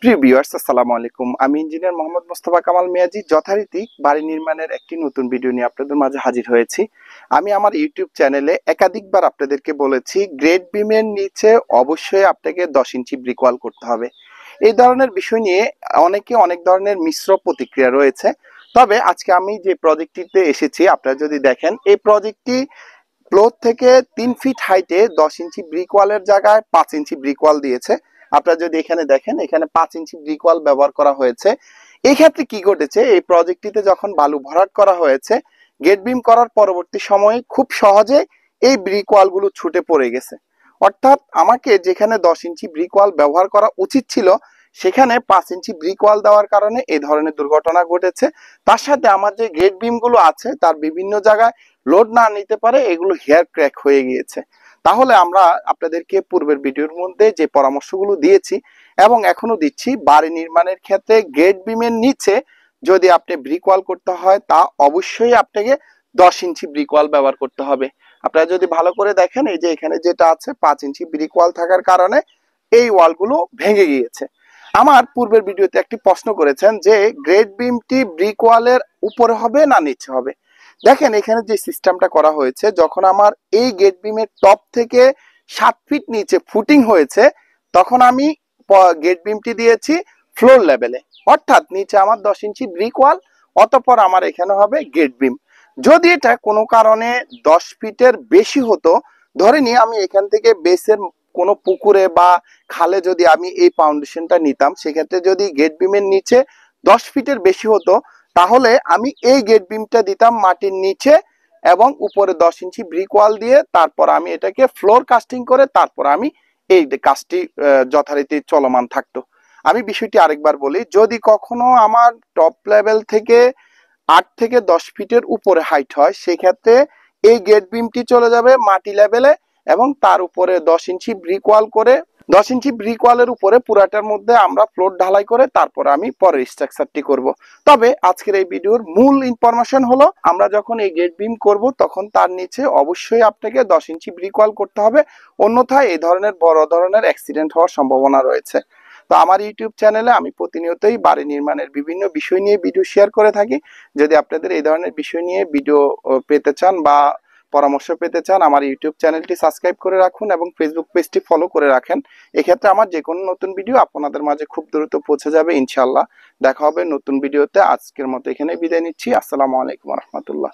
প্রিয় ভিউয়ার্স, আসসালামু আলাইকুম। আমি ইঞ্জিনিয়ার মোহাম্মদ মোস্তফা কামাল মিয়াজি যথারীতি বাড়ি নির্মাণের একটি নতুন ভিডিও নিয়ে আপনাদের মাঝে হাজির হয়েছি। আমি আমার ইউটিউব চ্যানেলে একাধিকবার আপনাদেরকে বলেছি, গ্রেড বিমের নিচে অবশ্যই আপনাকে 10 ইঞ্চি ব্রিক ওয়াল করতে হবে। এই ধরনের বিষয় নিয়ে অনেকে অনেক ধরনের মিশ্র প্রতিক্রিয়া রয়েছে। তবে আজকে আমি যে প্রজেক্টটিতে এসেছি, আপনারা যদি দেখেন, এই প্রজেক্টটি ফ্লোর থেকে 3 ফিট হাইটে 10 ইঞ্চি ব্রিক ওয়ালের জায়গায় 5 ইঞ্চি ব্রিক ওয়াল দিয়েছে। আপনারা যদি এখানে দেখেন, এখানে 5 ইঞ্চি ব্রিক ওয়াল ব্যবহার করা হয়েছে। এই ক্ষেত্রে কি ঘটেছে, এই প্রজেক্টটিতে যখন বালু ভরাট করা হয়েছে, গেট বিম করার পরবর্তী সময়ে খুব সহজে এই ব্রিক ওয়ালগুলো ছুটে পড়ে গেছে। অর্থাৎ আমাকে যেখানে 10 ইঞ্চি ব্রিক ওয়াল ব্যবহার করা উচিত ছিল, সেখানে 5 ইঞ্চি ব্রিক ওয়াল দেওয়ার কারণে এই ধরনের দুর্ঘটনা ঘটেছে। তার সাথে আমার যে গেট বিম গুলো আছে, তার বিভিন্ন জায়গায় লোড না নিতে পারে এগুলো হেয়ার ক্র্যাক হয়ে গিয়েছে। তাহলে আমরা আপনাদেরকে পূর্বের ভিডিওর মধ্যে যে পরামর্শগুলো দিয়েছি এবং এখনো দিচ্ছি, বাড়ি নির্মাণের ক্ষেত্রে গেট বিমের নিচে যদি আপনি ব্রিক ওয়াল করতে হয়, তা অবশ্যই আপনাকে 10 ইঞ্চি ব্রিক ওয়াল ব্যবহার করতে হবে। আপনারা যদি ভালো করে দেখেন, এই যে এখানে যেটা আছে 5 ইঞ্চি ব্রিক ওয়াল থাকার কারণে এই ওয়ালগুলো ভেঙে গিয়েছে। আমার পূর্বের ভিডিওতে একটি প্রশ্ন করেছেন যে গ্রেড বিমটি ব্রিক ওয়ালের উপরে হবে না নিচে হবে। দেখেন এখানে যে সিস্টেমটা করা হয়েছে, যখন আমার এই গেট বিমের টপ থেকে 7 ফিট নিচে ফুটিং হয়েছে, তখন আমি গেট বিমটি দিয়েছি ফ্লোর লেভেলে, অর্থাৎ নিচে আমার 10 ইঞ্চি ব্রিক ওয়াল, অতঃপর আমার এখানে হবে গেট বিম। যদি এটা কোনো কারণে 10 ফিটের বেশি হতো, ধরে নিয়ে আমি এখান থেকে বেসের কোনো পুকুরে বা খালে যদি আমি এই ফাউন্ডেশনটা নিতাম, সেক্ষেত্রে যদি গেট বিমের নিচে 10 ফিটের বেশি হতো, তাহলে আমি এই গেট বিমটা দিতাম মাটির নিচে এবং উপরে 10 ইঞ্চি ব্রিক ওয়াল দিয়ে, তারপর আমি এটাকে ফ্লোর কাস্টিং করে তারপর আমি এই কাজটি যথারীতি চলমান থাকতো। আমি বিষয়টি আরেকবার বলি, যদি কখনো আমার টপ লেভেল থেকে 8 থেকে 10 ফিটের উপরে হাইট হয়, সেক্ষেত্রে এই গেট বিমটি চলে যাবে মাটি লেভেলে এবং তার উপরে 10 ইঞ্চি ব্রিক ওয়াল করে, 10 ইঞ্চি ব্রিক ওয়ালের উপরে পুরাটার মধ্যে আমরা ফ্লোর ঢালাই করে তারপর আমি পরের স্ট্রাকচারটি করব। তবে আজকের এই ভিডিওর মূল ইনফরমেশন হলো, আমরা যখন এই গেট বিম করব তখন তার নিচে অবশ্যই আপনাকে 10 ইঞ্চি ব্রিক ওয়াল করতে হবে, অন্যথায় এই ধরনের বড় ধরনের অ্যাক্সিডেন্ট হওয়ার সম্ভাবনা রয়েছে। তো আমার ইউটিউব চ্যানেলে আমি প্রতিনিয়তই বাড়ি নির্মাণের বিভিন্ন বিষয় নিয়ে ভিডিও শেয়ার করে থাকি। যদি আপনাদের এই ধরনের বিষয় নিয়ে ভিডিও পেতে চান বা পরামর্শ পেতে চান, আমার ইউটিউব চ্যানেলটি সাবস্ক্রাইব করে রাখুন এবং ফেসবুক পেজটি ফলো করে রাখেন। এক্ষেত্রে আমার যে কোনো নতুন ভিডিও আপনাদের মাঝে খুব দ্রুত পৌঁছে যাবে ইনশাআল্লাহ। দেখা হবে নতুন ভিডিওতে। আজকের মতো এখানে বিদায় নিচ্ছি। আসসালামু আলাইকুম রহমতুল্লাহ।